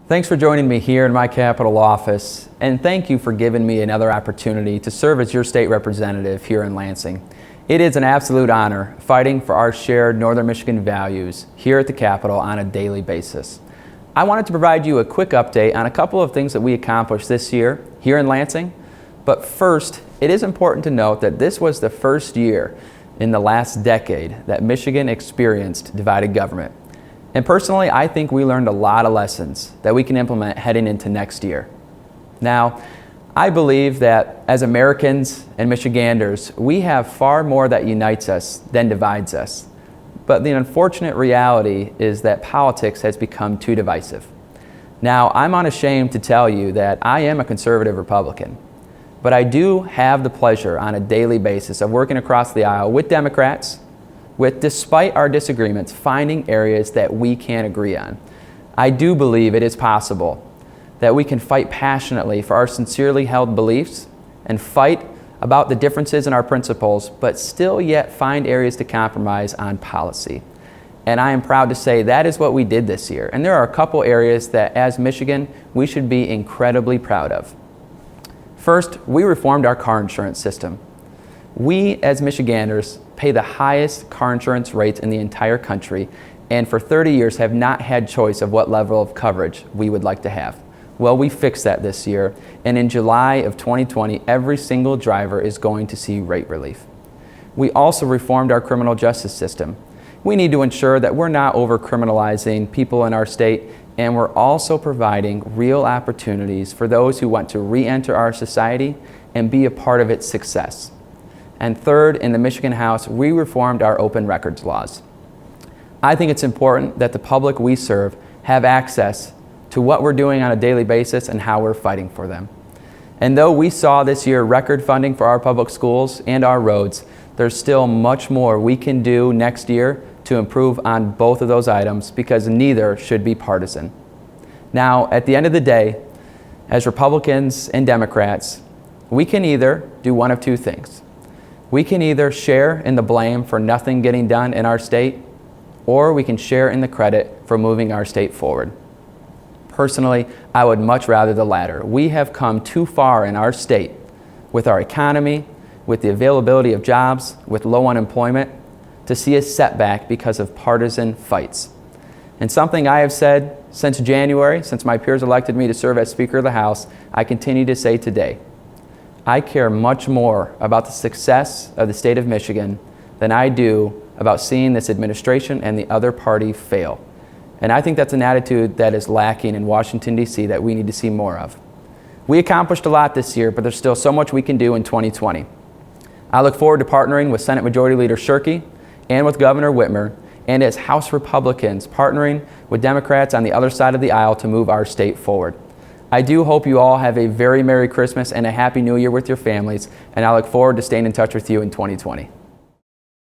Thanks for joining me here in my Capitol office, and thank you for giving me another opportunity to serve as your state representative here in Lansing. It is an absolute honor fighting for our shared Northern Michigan values here at the Capitol on a daily basis. I wanted to provide you a quick update on a couple of things that we accomplished this year here in Lansing, but first, it is important to note that this was the first year in the last decade that Michigan experienced divided government. And personally, I think we learned a lot of lessons that we can implement heading into next year. Now, I believe that as Americans and Michiganders, we have far more that unites us than divides us. But the unfortunate reality is that politics has become too divisive. Now, I'm unashamed to tell you that I am a conservative Republican, but I do have the pleasure on a daily basis of working across the aisle with Democrats, despite our disagreements, finding areas that we can agree on. I do believe it is possible that we can fight passionately for our sincerely held beliefs and fight about the differences in our principles, but still yet find areas to compromise on policy. And I am proud to say that is what we did this year. And there are a couple areas that, as Michigan, we should be incredibly proud of. First, we reformed our car insurance system. We, as Michiganders, pay the highest car insurance rates in the entire country, and for 30 years have not had choice of what level of coverage we would like to have. Well, we fixed that this year, and in July of 2020, every single driver is going to see rate relief. We also reformed our criminal justice system. We need to ensure that we're not over-criminalizing people in our state, and we're also providing real opportunities for those who want to re-enter our society and be a part of its success. And third, in the Michigan House, we reformed our open records laws. I think it's important that the public we serve have access to what we're doing on a daily basis and how we're fighting for them. And though we saw this year record funding for our public schools and our roads, there's still much more we can do next year to improve on both of those items, because neither should be partisan. Now, at the end of the day, as Republicans and Democrats, we can either do one of two things. We can either share in the blame for nothing getting done in our state, or we can share in the credit for moving our state forward. Personally, I would much rather the latter. We have come too far in our state with our economy, with the availability of jobs, with low unemployment, to see a setback because of partisan fights. And something I have said since January, since my peers elected me to serve as Speaker of the House, I continue to say today. I care much more about the success of the state of Michigan than I do about seeing this administration and the other party fail. And I think that's an attitude that is lacking in Washington, D.C. that we need to see more of. We accomplished a lot this year, but there's still so much we can do in 2020. I look forward to partnering with Senate Majority Leader Shirkey and with Governor Whitmer, and as House Republicans partnering with Democrats on the other side of the aisle to move our state forward. I do hope you all have a very Merry Christmas and a Happy New Year with your families, and I look forward to staying in touch with you in 2020.